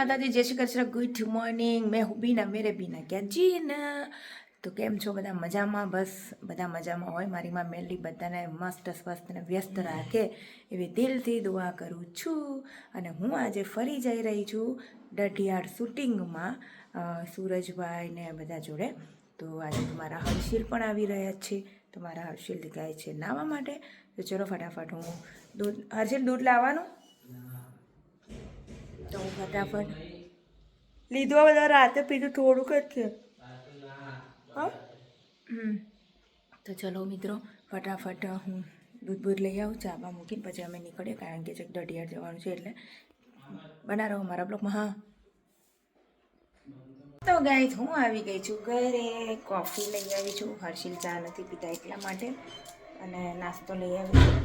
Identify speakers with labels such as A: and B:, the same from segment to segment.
A: માતાજી, જય Shri Krishna, good morning. મેં હું બીના, મેરે બીના ક્યાં જીના. તો કેમ છો બધા? મજામાં? બસ બધા મજામાં હોય. મારી માં મેલી બધાને મસ્ત સ્વસ્થ અને વ્યસ્ત રાખે એવી દિલથી દુઆ કરું છું. અને હું આજે ફરી જઈ રહી છું ડઢિયાળ શૂટિંગમાં સૂરજભાઈ ને બધા જોડે. તો આજે મારા હર્ષિલ પણ આવી રહ્યા છે. તો મારા હર્ષિલ ગાય છે નાવા માટે. તો ચલો ફટાફટ હું દૂધ, હર્ષિલ દૂધ લાવવાનું. તો હું ફટાફટ લીધું, બધા રાતે પીધું થોડુંક જ છે. હા તો ચલો મિત્રો, ફટાફટ હું દૂધ બૂધ લઈ આવું, ચાબા મૂકીને પછી અમે નીકળીએ, કારણ કે ચેક ડઢિયાળ જવાનું છે. એટલે બના રહો મારા બ્લોગમાં. હા તો ગાઈસ, હું આવી ગઈ છું ઘરે. કોફી લઈ આવી છું. હર્ષિલ ચા નથી પીતા એટલા માટે. અને નાસ્તો લઈ આવી છું.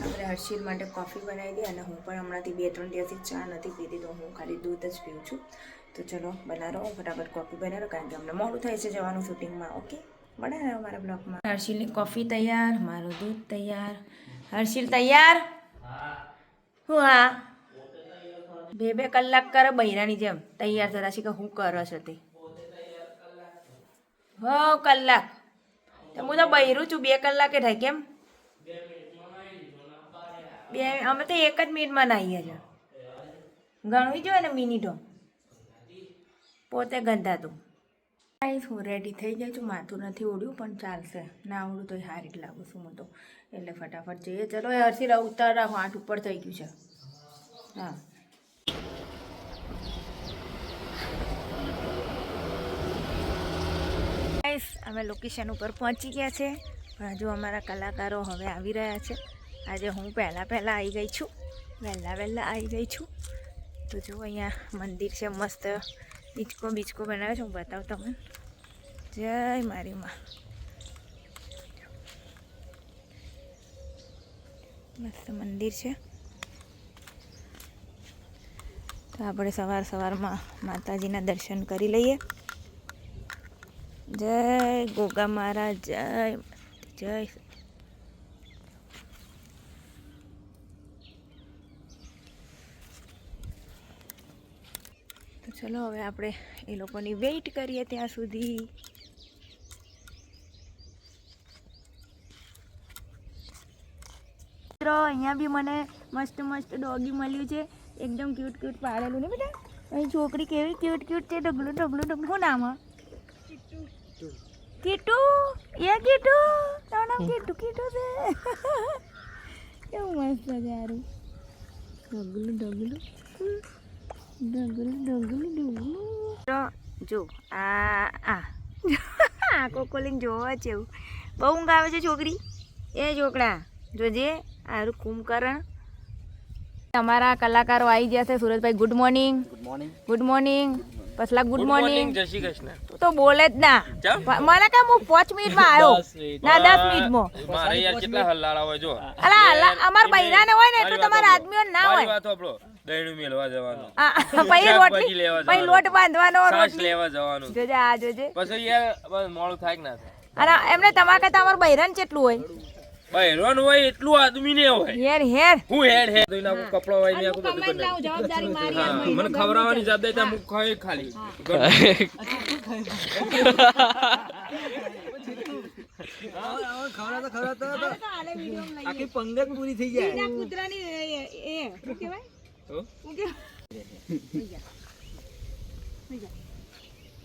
A: આપણે હર્ષિલ માટે કોફી બનાવી દઈએ. અને હું પણ હમણાંથી 2-3 દિવસથી ચા નથી પીતી, તો હું ખાલી દૂધ જ પીઉં છું. તો ચલો બનાવો, ફટાફટ કોફી બનાવો, કારણ કે અમને મોડું થાય છે જવાનું શૂટિંગમાં. ઓકે, બનાવો મારા બ્લોગમાં. હર્ષિલની કોફી તૈયાર, મારું દૂધ તૈયાર. હર્ષિલ તૈયાર? હું હા 2 કલાક કરે બૈરાની જેમ તૈયાર થતા છે કે હું કરો છો તે. હો કલાક તો હું તો બૈરું છું. 2 કલાકે થાય કેમ? અમે તો 1 જ મિનિટમાં નાહીએ છીએ. ગણવી જોઈએ ને મિનિટો. પોતે ગંધાતું. હું રેડી થઈ ગઈ છું. માથું નથી ઓળ્યું પણ ચાલશે. ના ઓળું તો હારી જ લાગુ છું હું તો. એટલે ફટાફટ જઈએ. ચલો એ હર્ષિલ ઉતાર રાખો, 8 ઉપર થઈ ગયું છે. હા અમે લોકેશન ઉપર પહોંચી ગયા છે. પણ હજુ અમારા કલાકારો હવે આવી રહ્યા છે. આજે હું પહેલાં આવી ગઈ છું. વહેલા આવી ગઈ છું. તો જો અહીંયા મંદિર છે મસ્ત. બીચકો બનાવ્યો છે. હું બતાવું તમને. જય મારી માં. મસ્ત મંદિર છે. તો આપણે સવારમાં માતાજીના દર્શન કરી લઈએ. જય ગોગા મહારાજ, જય. તો ચલો હવે આપણે એ લોકોની વેઇટ કરીએ ત્યાં સુધી. મિત્રો, અહીંયા બી મને મસ્ત ડોગી મળ્યું છે. એકદમ ક્યુટ પાડેલું ને બેટા. અહીં છોકરી કેવી ક્યુટ છે. ઢગલું. શું નામ? કીટુ. તારું નામ કીટુ છે. કેવું મસ્ત છે યારું. ઢગલું. જો આ કોકોલિંગ જોવા છે. બહુ ઊંઘ આવે છે છોકરી. એ છોકરા જોજે આરું કુંભકરણ. તમારા કલાકારો આવી ગયા છે. Surajbhai good morning. પસલા ગુડ મોર્નિંગ.
B: જય શ્રી કૃષ્ણ.
A: તો બોલે જ ના. મને કે હું 5 મિનિટમાં આવ્યો ના 10 મિનિટમાં.
B: મારે યાર કેટલા હલ્લાળા હોય જો.
A: અલા અમાર બૈરાને હોય ને એટલે તમારા આદમીઓ ના હોય.
B: વાત આપણો દહીણું મેલવા જવાનું.
A: પછી લોટ બાંધવાનો,
B: સાસ લેવા જવાનું.
A: જોજે જોજે.
B: પછી યાર બસ મોડું થાય કે ના થાય.
A: અને એમને તમારા કરતા અમાર બૈરાને કેટલું હોય?
B: બહેરવાનું હોય એટલું આદમી ને હોય.
A: હેર
B: હું હેડ તો એના કપડા હોય ને આખું બધું કરી નાખું.
A: જવાબદારી મારી.
B: હા, મને ખવડાવવાની જવાબદારી ત્યાં મુખ ખાય ખાલી.
C: આખી પંગત પૂરી થઈ જાય.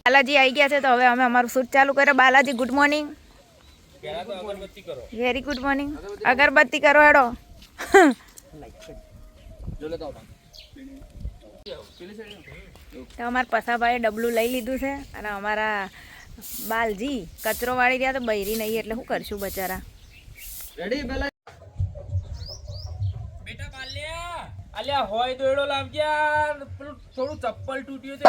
A: બાલાજી આવી ગયા છે. તો હવે અમે અમારું શૂટ ચાલુ કરે. Balaji good morning.
B: અગરબત્તી કરો.
A: Very good morning. અગરબત્તી કરો હેડો. તો અમારા પસાભાઈએ ડબલું લઈ લીધું છે. અને અમારા બાલજી કચરો વાળી રહ્યા. તો બૈરી નહીં એટલે શું કરશું બચારા.
B: બેટા બાલ્યા અલ્યા હોય દોડો લાવજ્યા. પેલું થોડું ચપ્પલ તૂટ્યું છે.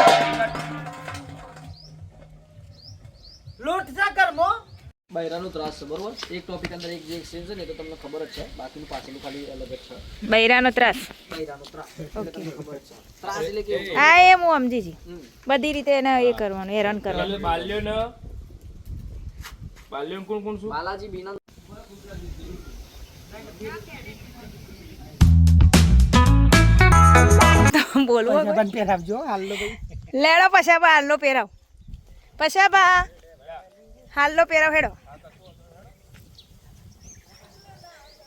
C: લોટ જા કરમો. બૈરાનો ત્રાસ છે બરોબર. એક ટોપિક અંદર એક જે સીન છે ને તો તમને ખબર જ છે. બાકીનું પાછળનું ખાલી અલગ જ છે.
A: બૈરાનો ત્રાસ.
C: એટલે તમને ખબર જ છે. ત્રાસ એટલે કેવું?
A: હા એ હું સમજી છી. બધી રીતે એને એ કરવાનું, હેરાન કરવાનું.
B: બાલ્યો કોણ શું?
C: બાલાજી બીના
A: બોલવું
D: પણ પહેરાવજો હાલો ભાઈ.
A: લેડો પછાબા હાલનો પહેરાવ પછાબા હાલનો પહેરાવ હેડો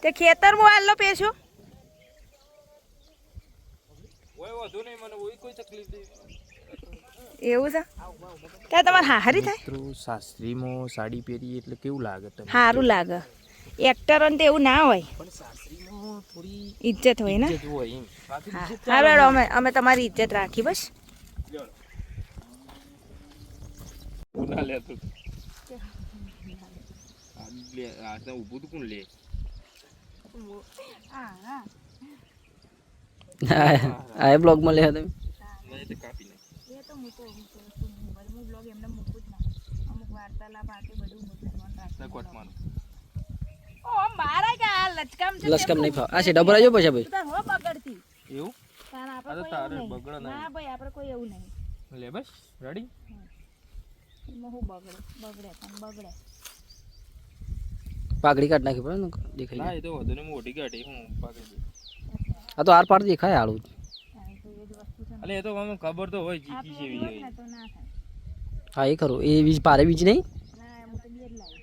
A: તે ખેતરમાં હાલનો પહેરશો
B: ઓય વધુ નહીં મને ઓય કોઈ તકલીફ નહીં.
A: એવું છે ત્યાં તમારે હારી થાય
B: મિત્રો શાસ્ત્રીમાં સાડી પહેરી એટલે કેવું લાગે તમને?
A: સારું લાગે એક્ટરોને તો એવું ના હોય
B: પણ શાસ્ત્રીમાં થોડી
A: ઇજ્જત હોય ને
B: ઇજ્જત હોય એમ. બાકી
A: હા
B: ઇજ્જત
A: હારું હેડો અમે તમારી ઇજ્જત રાખી બસ
B: ના લેતો લે આ ઊભું તો કોણ લે?
C: આ બ્લોગમાં લે તમે
B: નહીં તો કાપી નાખ. કોટ મારો.
C: લસકમ નહીં ફાવ. આ છે ડબરા જો પછી ભાઈ
B: એવું? આ તો તારે બગડે નહીં.
A: ના ભાઈ આપણે કોઈ એવું નહીં
B: લે બસ રેડી.
A: એમાં હું બગડે પણ બગડે
C: પાઘડી કાઢ નાખી પડે ને દેખાય
B: ના એ તો વધુ ને મોટી ગાડી હું પાકી દઉં.
C: આ તો આર પાર દેખાય આળું
B: અલે એ તો મને ખબર તો હોય ચીકી જેવી હોય.
A: તો ના થાય
C: હા એ ખરું એ બીજ પારે બીજ નહીં
A: ના હું તો બેર લાવી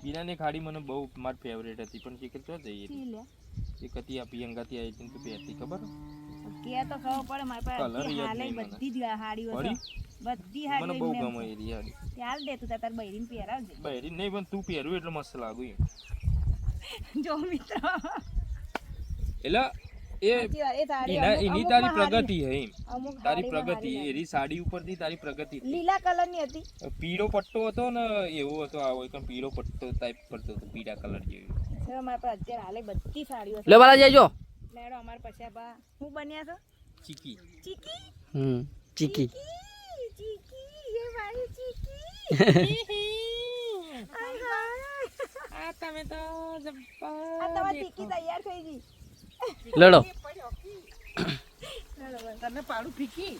B: બીનાની ખાડી મને બહુ મારી ફેવરેટ હતી પણ શીખર તો જઈએ
A: પી લે
B: એક હતી આ પિયંગાથી આવી હતી તું પહેરતી ખબર?
A: કે તો ખબર પડે મારી પાસે
B: કલર યાદ
A: હાલે
B: નહીં મને.
A: બધી જ હાડીઓ છે
B: પડી?
A: બધી
B: મને
A: હાડીઓ
B: બહુ
A: એમને
B: ગમે એ રિયાડી.
A: ચાલ દે તું તાર બૈરીને પહેરાવજે
B: બહેરી નહીં પણ તું પહેરવું એટલે મસ્ત લાગુ એમ.
A: જો મિત્ર
B: એટલે એ
A: સાચી વાત, એ તારી
B: એના
A: અમુક-
B: એની તારી
A: અમુકમાં
B: પ્રગતિ હે એમ.
A: અમુક
B: તારી
A: હાડીમાં
B: પ્રગતિ
A: હારી
B: એની સાડી ઉપરથી તારી પ્રગતિ
A: લાગે. લીલા કલરની હતી
B: પીળો પટ્ટો હતો ને એવો હતો આવો એક પીળો પટ્ટો ટાઈપ કરતો હતો પીળા કલર જેવી.
A: સર મારા પાસે અત્યારે હાલે બધી સાડીઓ છે
C: લે બાલા જઈજો
A: લેડો અમાર પછી બા હું બન્યા છો
B: ચીકી
A: ચીકી
C: ચીકી
A: ચીકી એ મારી ચીકી
B: આ તમે તો
A: આ તમારી ચીકી તૈયાર થઈ ગઈ
C: લડો
D: તને પાડું ફીકી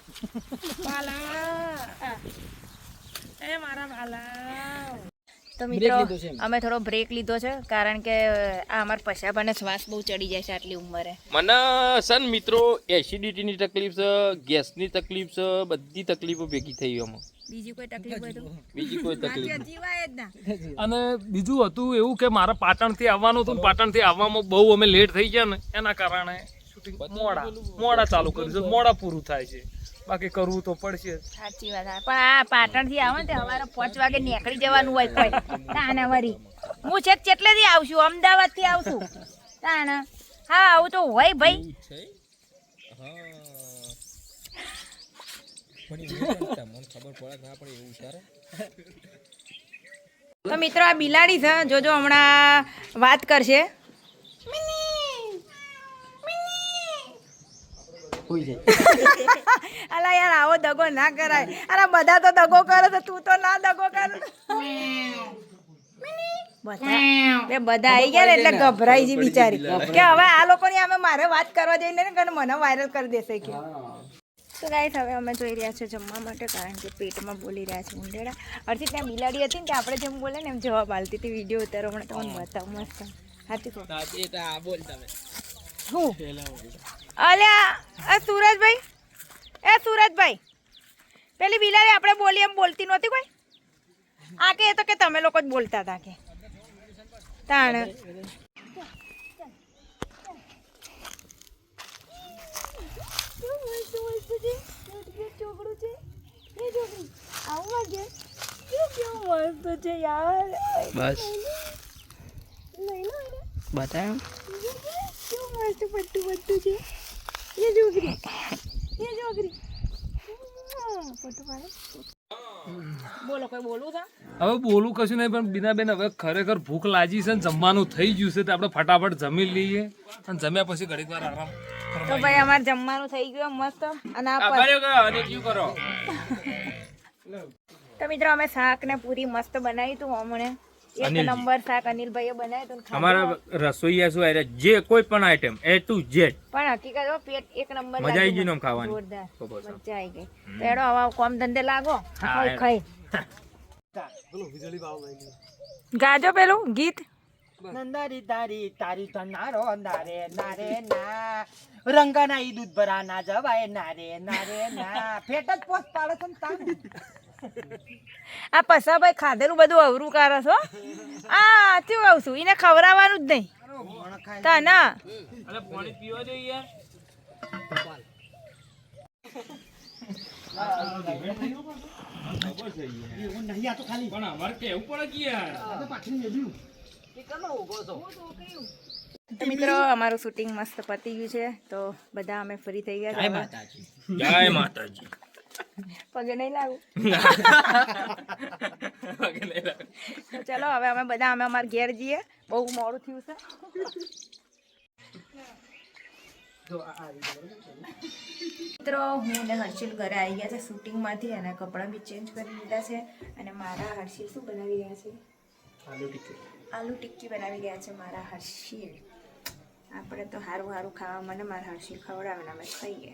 A: એ મારા ભાલા તો
C: Break
A: મિત્રો
C: લીધો છે એમ.
A: અમે થોડો બ્રેક લીધો છે કારણ કે આ અમાર પછાબાને શ્વાસ બહુ ચડી જાય છે આટલી ઉંમરે
B: મને સન મિત્રો એસિડિટીની તકલીફ છે, ગેસની તકલીફ છે, બધી તકલીફો ભેગી થઈ આમાં.
A: બીજી કોઈ તકલીફ હોય તો
B: બીજી કોઈ તકલીફ નહીં.
A: જીવાય જ ના
E: અને બીજું હતું એવું કે મારા પાટણથી આવવાનું હતું ને પાટણથી આવવામાં બહુ અમે લેટ થઈ ગયા ને એના કારણે શૂટિંગ મોડા ચાલુ કર્યું છે, મોડા પૂરું થાય છે, બાકી કરવું તો પડશે જ.
A: સાચી વાત હા. પણ આ પાટણ થી આવે ને તે સવારે 5 વાગે નીકળી જવાનું હોય કોઈ તાના વરી હું છેક ચેટલેથી આવશું અમદાવાદ થી આવશું તાના હા આવું તો હોય ભાઈ તો મિત્રો આ બિલાડી છે જોજો હમણાં વાત કરશે અલા યાર આવો દગો ના કરાય અરે બધા તો દગો કરે તો તું તો ના દગો કર બધા આવી ગયા ને એટલે ગભરાઈ જી બિચારી કે હવે આ લોકોની અમે મારે વાત કરવા જઈને ને કે મને વાયરલ કરી દેશે કે તો ગાઈસ હવે અમે જોઈ રહ્યા છે જમવા માટે કારણ કે પેટમાં બોલી રહ્યા છે ઉંડેડા અરથી ત્યાં બિલાડી હતી ને કે આપણે જેમ બોલે ને એમ જવાબ આલતી હતી વિડીયો ઉતારો હમણાં તમને બતાવું મસ્ત હાથી કહો હું અલ્યા આ સુરજભાઈ એ સુરજભાઈ પેલી બિલાડી આપણે બોલી એમ બોલતી નહોતી કોઈ આ કે એ તો કે તમે લોકો જ બોલતા હતા કે તાણ
C: બસ બતાવ
A: બોલો કોઈ બોલવું છે
E: હવે બોલું કશું નહીં પણ બીનાબેન હવે ખરેખર ભૂખ લાગી છે ને જમવાનું થઈ ગયું છે તો આપણે ફટાફટ જમી લઈએ અને જમ્યા પછી ઘડીક વાર આરામ
A: તો ભાઈ અમારે જમવાનું થઈ ગયું મસ્ત અને આ
B: કર્યો કે અને શું કરો?
A: તો મિત્રો અમે શાક ને પૂરી મસ્ત બનાવી તું હમણે એક નંબર શાક અનિલભાઈએ બનાવ્યું તું ને ખાધું.
B: અમારા રસોઈયા શું આયા જે કોઈ પણ આઈટમ એ ટુ ઝેડ
A: પણ હકીકત પેટ એક નંબર
B: મજા આવી
A: લાગ્યું
B: ગઈ ને
A: મને.
B: આમ ખાવાની.
A: જોરદાર
B: બરોબર.
A: મજા આવી ગઈ તો એડો હવે કોમ ધંધે લાગો ખાઈ ખાઈ ગાજો પેલું ગીત
D: નંદારી તારી તારી તો નારો નારે નારે ના રંગના ઈ દૂધ ભરા ના જવાય નારે નારે ના ફેટ જ પોસ પાડે છે ને તાન.
A: આ પસા ભાઈ ખાધેલું બધું અવરું કરે છો આ શું કહું છું એને ખવડાવવાનું જ નહીં તા ના
B: અલે પાણી પીવા દે યાર.
D: એવું નહીં આ તો ખાલી
B: પણ અમારે કેવું પડે કે યાર.
D: પાછી મેલ્યું.
A: તો મિત્રો અમારું શૂટિંગ મસ્ત પતી ગયું છે તો બધા અમે ફ્રી થઈ ગયા છે હવે.
B: જય માતાજી.
A: પગે નહીં લાગુ તો ચલો હવે અમે બધા અમારા ઘેર જઈએ બહુ મોડું થયું છે. મિત્રો હું અને હર્ષિલ ઘરે આવી ગયા છે શૂટિંગમાંથી અને કપડાં બી ચેન્જ કરી લીધા છે અને મારા હર્ષિલ શું બનાવી રહ્યા છે આલુ ટિક્કી બનાવી રહ્યા છે મારા હર્ષિલ. આપણે તો સારું સારું ખાવા મને મારા હર્ષિલ ખવડાવે ને અમે ખાઈએ.